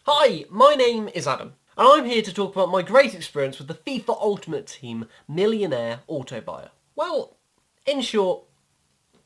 Hi, my name is Adam, and I'm here to talk about my great experience with the FIFA Ultimate Team Millionaire Autobuyer. Well, in short,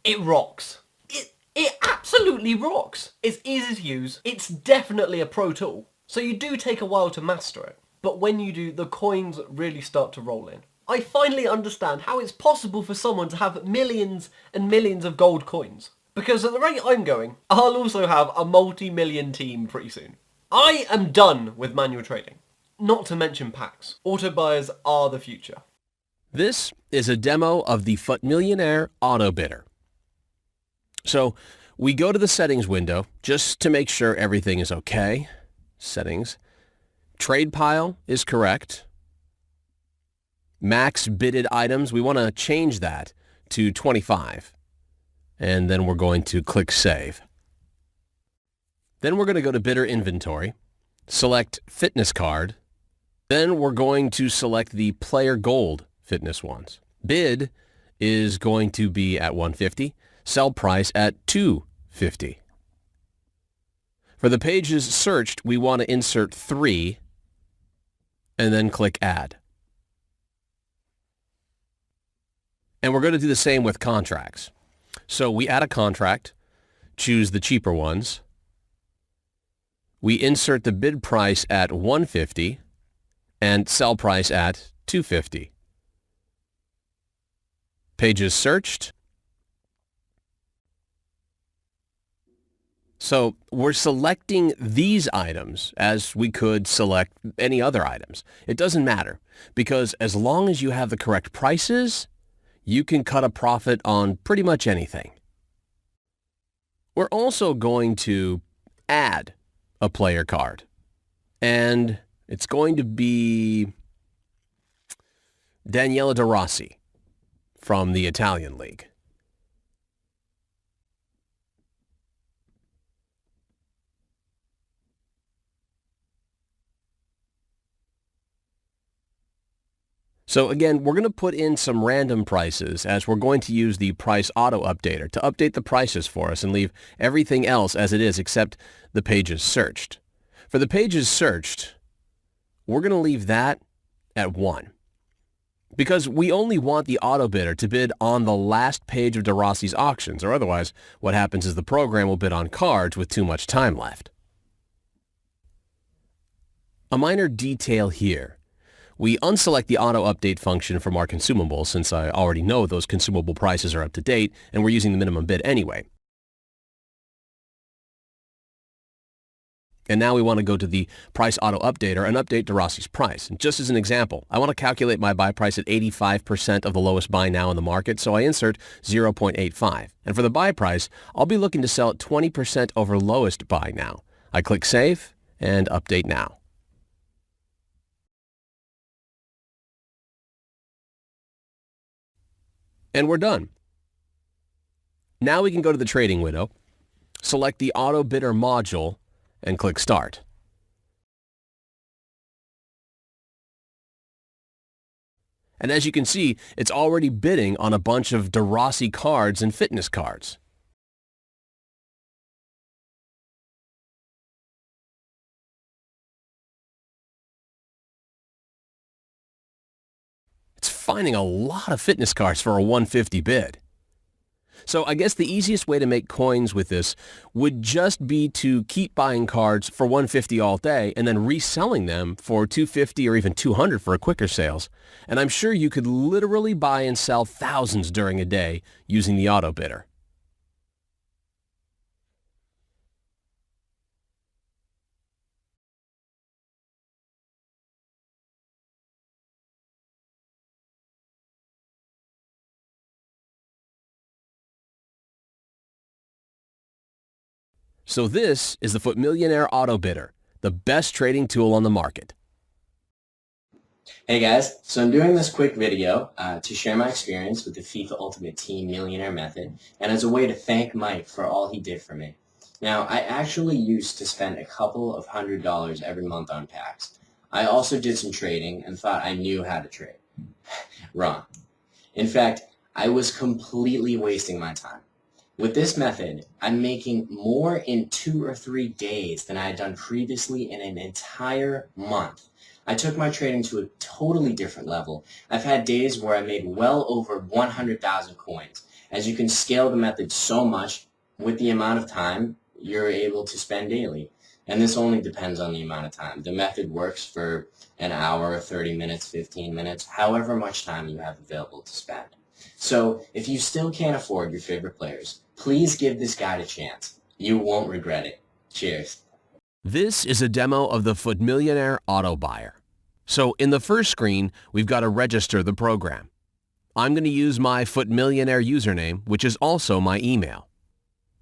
it rocks. It absolutely rocks. It's easy to use, it's definitely a pro tool, so you do take a while to master it, but when you do, the coins really start to roll in. I finally understand how it's possible for someone to have millions and millions of gold coins, because at the rate I'm going, I'll also have a multi-million team pretty soon. I am done with manual trading. Not to mention packs. Auto buyers are the future. This is a demo of the Millionaire Autobidder. So we go to the settings window just to make sure everything is okay. Settings. Trade pile is correct. Max bidded items, we want to change that to 25. And then we're going to click Save. Then we're going to go to Bidder Inventory, select Fitness Card. Then we're going to select the Player Gold fitness ones. Bid is going to be at 150, sell price at 250. For the pages searched, we want to insert 3 and then click Add. And we're going to do the same with contracts. So we add a contract, choose the cheaper ones. We insert the bid price at 150 and sell price at 250. Pages searched. So we're selecting these items as we could select any other items. It doesn't matter because as long as you have the correct prices, you can cut a profit on pretty much anything. We're also going to add a player card, and it's going to be Daniele De Rossi from the Italian League. So again, we're going to put in some random prices as we're going to use the price auto updater to update the prices for us and leave everything else as it is except the pages searched. For the pages searched, we're going to leave that at 1 because we only want the auto bidder to bid on the last page of De Rossi's auctions, or otherwise what happens is the program will bid on cards with too much time left. A minor detail here. We unselect the auto update function from our consumables since I already know those consumable prices are up to date and we're using the minimum bid anyway. And now we want to go to the price auto updater and update De Rossi's price. And just as an example, I want to calculate my buy price at 85% of the lowest buy now in the market, so I insert 0.85. And for the buy price, I'll be looking to sell at 20% over lowest buy now. I click Save and Update Now. And we're done. Now we can go to the trading window, select the Auto Bidder module, and click Start. And as you can see, it's already bidding on a bunch of De Rossi cards and fitness cards. It's finding a lot of fitness cards for a 150 bid. So I guess the easiest way to make coins with this would just be to keep buying cards for 150 all day and then reselling them for 250 or even 200 for a quicker sales. And I'm sure you could literally buy and sell thousands during a day using the auto bidder. So this is the Millionaire Autobidder, the best trading tool on the market. Hey guys, so I'm doing this quick video to share my experience with the FIFA Ultimate Team Millionaire method and as a way to thank Mike for all he did for me. Now, I actually used to spend a couple of $100s every month on packs. I also did some trading and thought I knew how to trade. Wrong. In fact, I was completely wasting my time. With this method, I'm making more in 2 or 3 days than I had done previously in an entire month. I took my trading to a totally different level. I've had days where I made well over 100,000 coins. As you can scale the method so much with the amount of time you're able to spend daily. And this only depends on the amount of time. The method works for an hour, 30 minutes, 15 minutes, however much time you have available to spend. So if you still can't afford your favorite players, please give this guide a chance. You won't regret it. Cheers. This is a demo of the Millionaire Autobuyer. So in the first screen, we've got to register the program. I'm going to use my Millionaire username, which is also my email.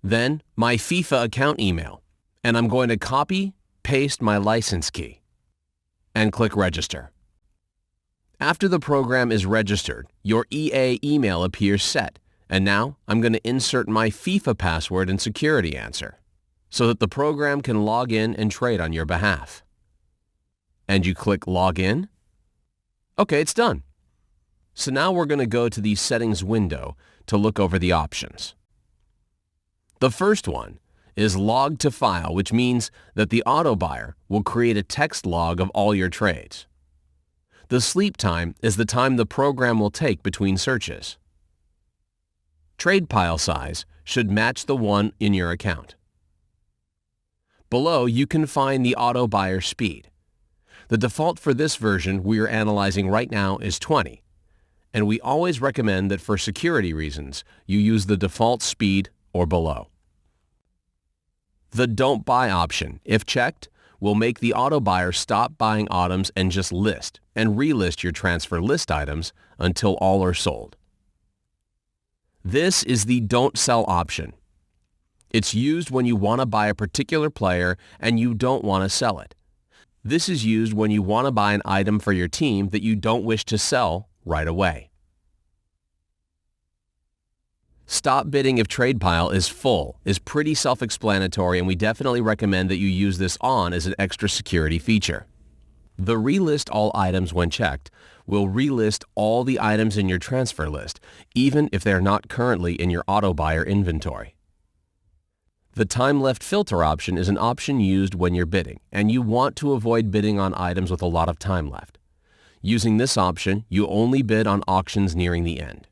Then my FIFA account email. And I'm going to copy, paste my license key and click register. After the program is registered, your EA email appears set. And now I'm going to insert my FIFA password and security answer so that the program can log in and trade on your behalf. And you click log in. Okay, it's done. So now we're going to go to the settings window to look over the options. The first one is log to file, which means that the Autobuyer will create a text log of all your trades. The sleep time is the time the program will take between searches. Trade pile size should match the one in your account. Below, you can find the Autobuyer speed. The default for this version we are analyzing right now is 20, and we always recommend that for security reasons, you use the default speed or below. The Don't Buy option, if checked, will make the Autobuyer stop buying items and just list and relist your transfer list items until all are sold. This is the Don't Sell option. It's used when you want to buy a particular player and you don't want to sell it. This is used when you want to buy an item for your team that you don't wish to sell right away. Stop bidding if trade pile is full is pretty self-explanatory, and we definitely recommend that you use this on as an extra security feature. The relist all items when checked will relist all the items in your transfer list, even if they are not currently in your Autobuyer inventory. The time left filter option is an option used when you're bidding, and you want to avoid bidding on items with a lot of time left. Using this option, you only bid on auctions nearing the end.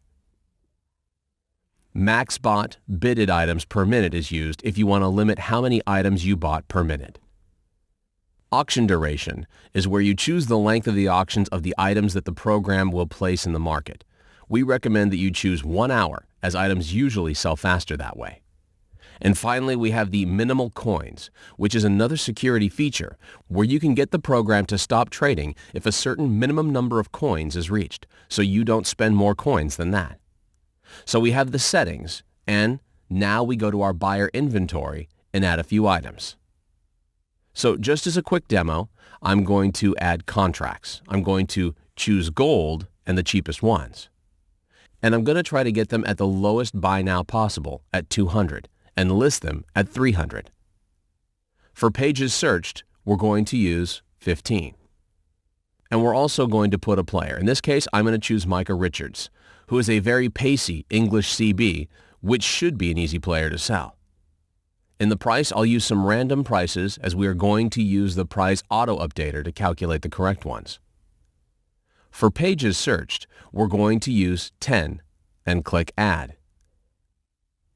Max bought bidded items per minute is used if you want to limit how many items you bought per minute. Auction duration is where you choose the length of the auctions of the items that the program will place in the market. We recommend that you choose 1 hour, as items usually sell faster that way. And finally, we have the minimal coins, which is another security feature where you can get the program to stop trading if a certain minimum number of coins is reached, so you don't spend more coins than that. So we have the settings, and now we go to our buyer inventory and add a few items. So just as a quick demo, I'm going to add contracts. I'm going to choose gold and the cheapest ones. And I'm going to try to get them at the lowest buy now possible at 200 and list them at 300. For pages searched, we're going to use 15. And we're also going to put a player. In this case, I'm going to choose Micah Richards, who is a very pacey English CB, which should be an easy player to sell. In the price, I'll use some random prices as we are going to use the price auto updater to calculate the correct ones. For pages searched, we're going to use 10 and click Add.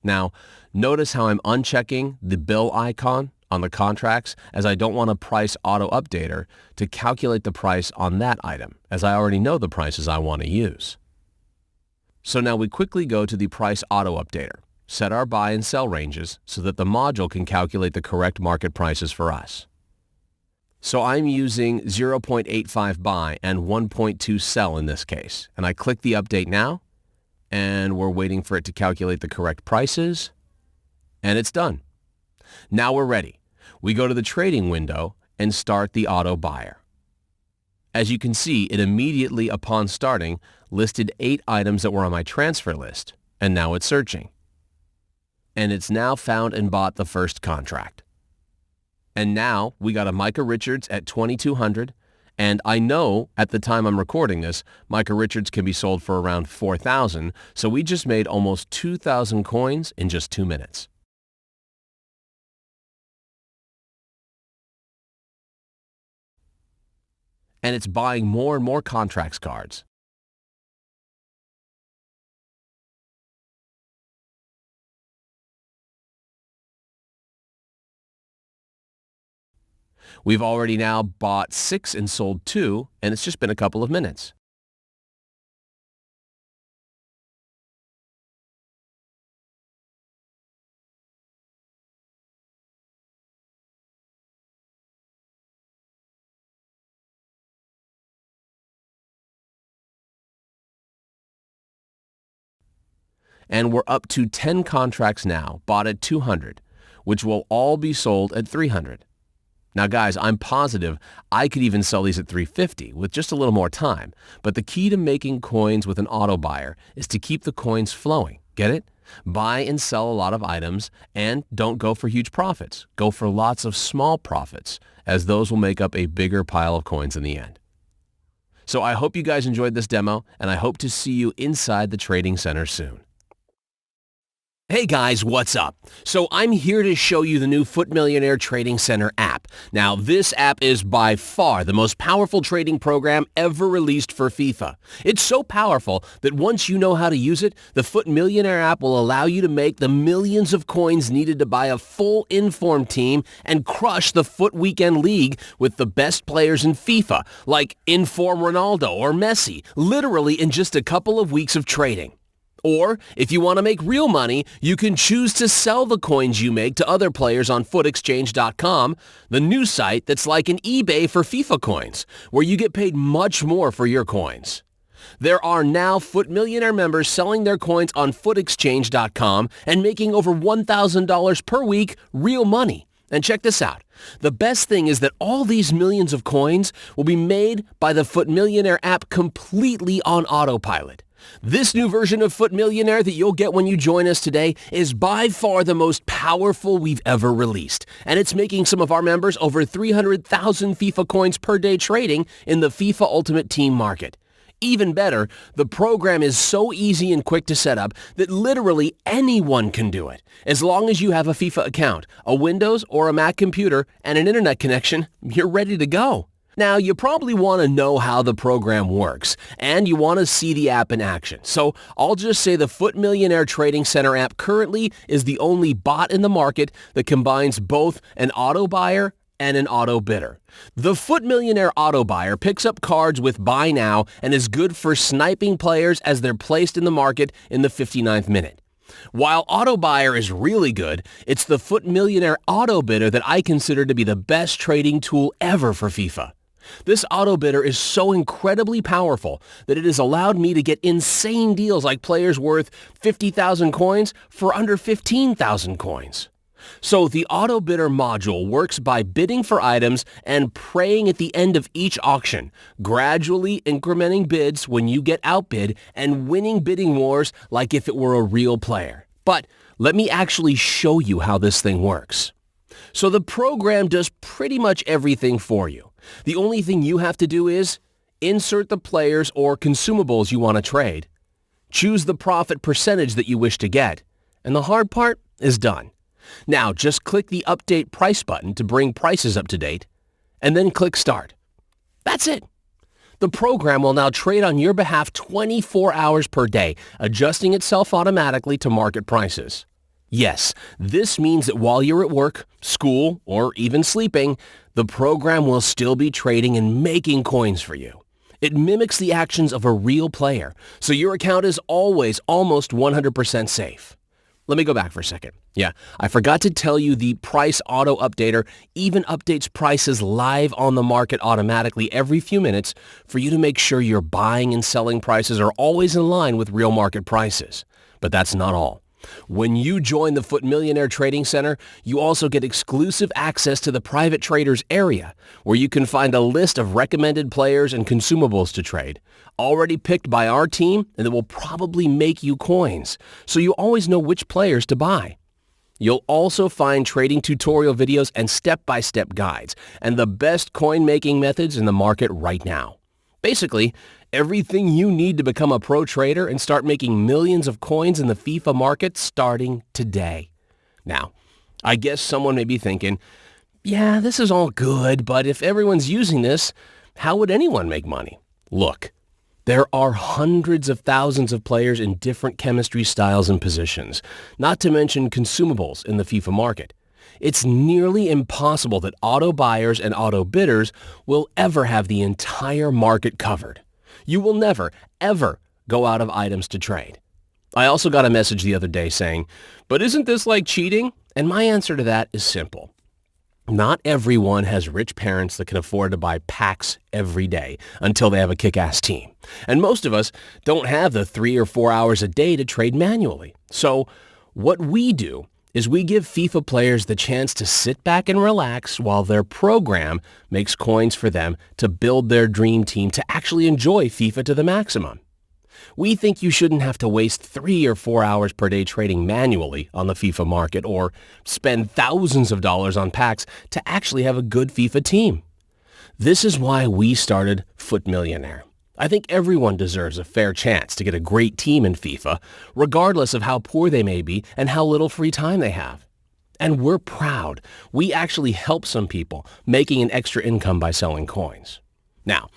Now, notice how I'm unchecking the bill icon on the contracts, as I don't want a price auto updater to calculate the price on that item, as I already know the prices I want to use. So now we quickly go to the price auto updater, set our buy and sell ranges so that the module can calculate the correct market prices for us. So I'm using 0.85 buy and 1.2 sell in this case, and I click the update now, and we're waiting for it to calculate the correct prices, and it's done. Now we're ready. We go to the trading window and start the Autobuyer. As you can see, it immediately upon starting listed 8 items that were on my transfer list, and now it's searching. And it's now found and bought the first contract. And now we got a Micah Richards at 2,200 And I know at the time I'm recording this, Micah Richards can be sold for around 4,000, so we just made almost 2,000 coins in just 2 minutes. And it's buying more and more contracts cards. We've already now bought 6 and sold 2, and it's just been a couple of minutes. And we're up to 10 contracts now, bought at 200, which will all be sold at 300. Now guys, I'm positive I could even sell these at 350 with just a little more time, but the key to making coins with an auto buyer is to keep the coins flowing. Get it? Buy and sell a lot of items, and don't go for huge profits. Go for lots of small profits, as those will make up a bigger pile of coins in the end. So I hope you guys enjoyed this demo, and I hope to see you inside the trading center soon. Hey guys, what's up? So I'm here to show you the new Foot Millionaire Trading Center app. Now, this app is by far the most powerful trading program ever released for FIFA. It's so powerful that once you know how to use it, the Foot Millionaire app will allow you to make the millions of coins needed to buy a full Inform team and crush the Foot Weekend League with the best players in FIFA, like Inform Ronaldo or Messi, literally in just a couple of weeks of trading. Or, if you want to make real money, you can choose to sell the coins you make to other players on footexchange.com, the new site that's like an eBay for FIFA coins, where you get paid much more for your coins. There are now Foot Millionaire members selling their coins on footexchange.com and making over $1,000 per week real money. And check this out. The best thing is that all these millions of coins will be made by the Foot Millionaire app completely on autopilot. This new version of Foot Millionaire that you'll get when you join us today is by far the most powerful we've ever released, and it's making some of our members over 300,000 FIFA coins per day trading in the FIFA Ultimate Team market. Even better, the program is so easy and quick to set up that literally anyone can do it. As long as you have a FIFA account, a Windows or a Mac computer, and an internet connection, you're ready to go. Now, you probably want to know how the program works, and you want to see the app in action. So I'll just say the Foot Millionaire Trading Center app currently is the only bot in the market that combines both an auto buyer and an auto bidder. The Foot Millionaire Auto Buyer picks up cards with buy now and is good for sniping players as they're placed in the market in the 59th minute. While Auto Buyer is really good, it's the Foot Millionaire Auto Bidder that I consider to be the best trading tool ever for FIFA. This auto bidder is so incredibly powerful that it has allowed me to get insane deals like players worth 50,000 coins for under 15,000 coins. So the auto bidder module works by bidding for items and praying at the end of each auction, gradually incrementing bids when you get outbid and winning bidding wars like if it were a real player. But let me actually show you how this thing works. So the program does pretty much everything for you. The only thing you have to do is insert the players or consumables you want to trade, choose the profit percentage that you wish to get, and the hard part is done. Now just click the Update Price button to bring prices up to date, and then click Start. That's it. The program will now trade on your behalf 24 hours per day, adjusting itself automatically to market prices. Yes, this means that while you're at work, school, or even sleeping, the program will still be trading and making coins for you. It mimics the actions of a real player, so your account is always almost 100% safe. Let me go back for a second. Yeah, I forgot to tell you the Price Auto Updater even updates prices live on the market automatically every few minutes for you to make sure your buying and selling prices are always in line with real market prices. But that's not all. When you join the Foot Millionaire Trading Center, you also get exclusive access to the private traders area, where you can find a list of recommended players and consumables to trade, already picked by our team and that will probably make you coins, so you always know which players to buy. You'll also find trading tutorial videos and step-by-step guides, and the best coin-making methods in the market right now. Basically, everything you need to become a pro trader and start making millions of coins in the FIFA market starting today. Now, I guess someone may be thinking, yeah, this is all good, but if everyone's using this, how would anyone make money? Look, there are hundreds of thousands of players in different chemistry styles and positions, not to mention consumables in the FIFA market. It's nearly impossible that auto buyers and auto bidders will ever have the entire market covered. You will never, ever go out of items to trade. I also got a message the other day saying, but isn't this like cheating? And my answer to that is simple. Not everyone has rich parents that can afford to buy packs every day until they have a kick-ass team. And most of us don't have the 3 or 4 hours a day to trade manually. So what we do is we give FIFA players the chance to sit back and relax while their program makes coins for them to build their dream team to actually enjoy FIFA to the maximum. We think you shouldn't have to waste 3 or 4 hours per day trading manually on the FIFA market or spend thousands of dollars on packs to actually have a good FIFA team. This is why we started Millionaire. I think everyone deserves a fair chance to get a great team in FIFA, regardless of how poor they may be and how little free time they have. And we're proud. We actually help some people making an extra income by selling coins. Now,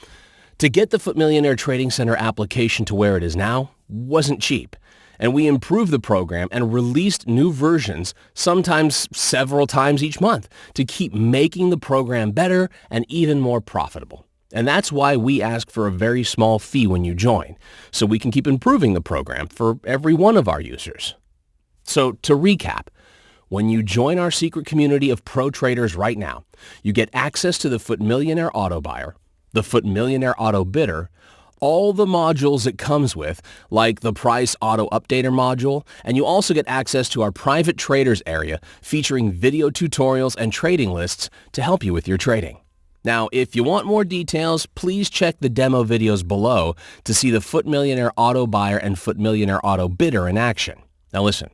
to get the Millionaire Trading Center application to where it is now wasn't cheap, and we improved the program and released new versions sometimes several times each month to keep making the program better and even more profitable. And that's why we ask for a very small fee when you join, so we can keep improving the program for every one of our users. So to recap, when you join our secret community of pro traders right now, you get access to the Millionaire Autobuyer, the Millionaire Autobidder, all the modules it comes with, like the Price Auto Updater module, and you also get access to our private traders area featuring video tutorials and trading lists to help you with your trading. Now, if you want more details, please check the demo videos below to see the Millionaire Autobuyer and Millionaire Autobidder in action. Now listen,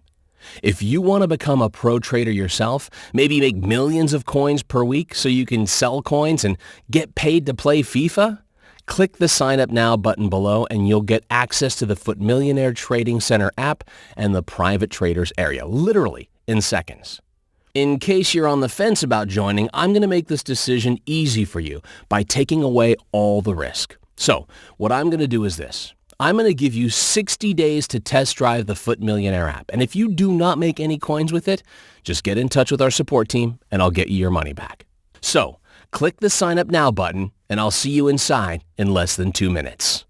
if you want to become a pro trader yourself, maybe make millions of coins per week so you can sell coins and get paid to play FIFA, click the Sign Up Now button below and you'll get access to the Millionaire Trading Center app and the private traders area, literally in seconds. In case you're on the fence about joining, I'm going to make this decision easy for you by taking away all the risk. So what I'm going to do is this. I'm going to give you 60 days to test drive the Millionaire app. And if you do not make any coins with it, just get in touch with our support team and I'll get you your money back. So click the Sign Up Now button and I'll see you inside in less than 2 minutes.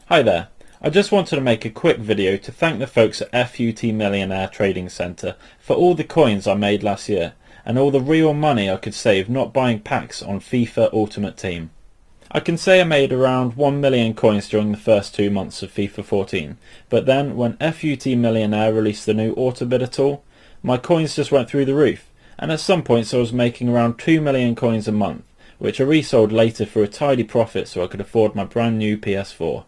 Hi there. I just wanted to make a quick video to thank the folks at FUT Millionaire Trading Center for all the coins I made last year and all the real money I could save not buying packs on FIFA Ultimate Team. I can say I made around 1 million coins during the first 2 months of FIFA 14, but then when FUT Millionaire released the new Autobidder tool, my coins just went through the roof, and at some points I was making around 2 million coins a month, which I resold later for a tidy profit so I could afford my brand new PS4.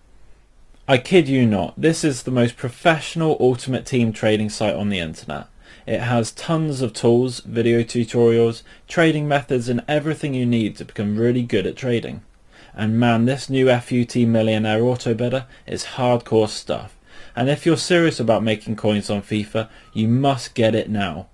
I kid you not, this is the most professional Ultimate Team trading site on the internet. It has tons of tools, video tutorials, trading methods and everything you need to become really good at trading. And man, this new FUT Millionaire Autobidder is hardcore stuff. And if you're serious about making coins on FIFA, you must get it now.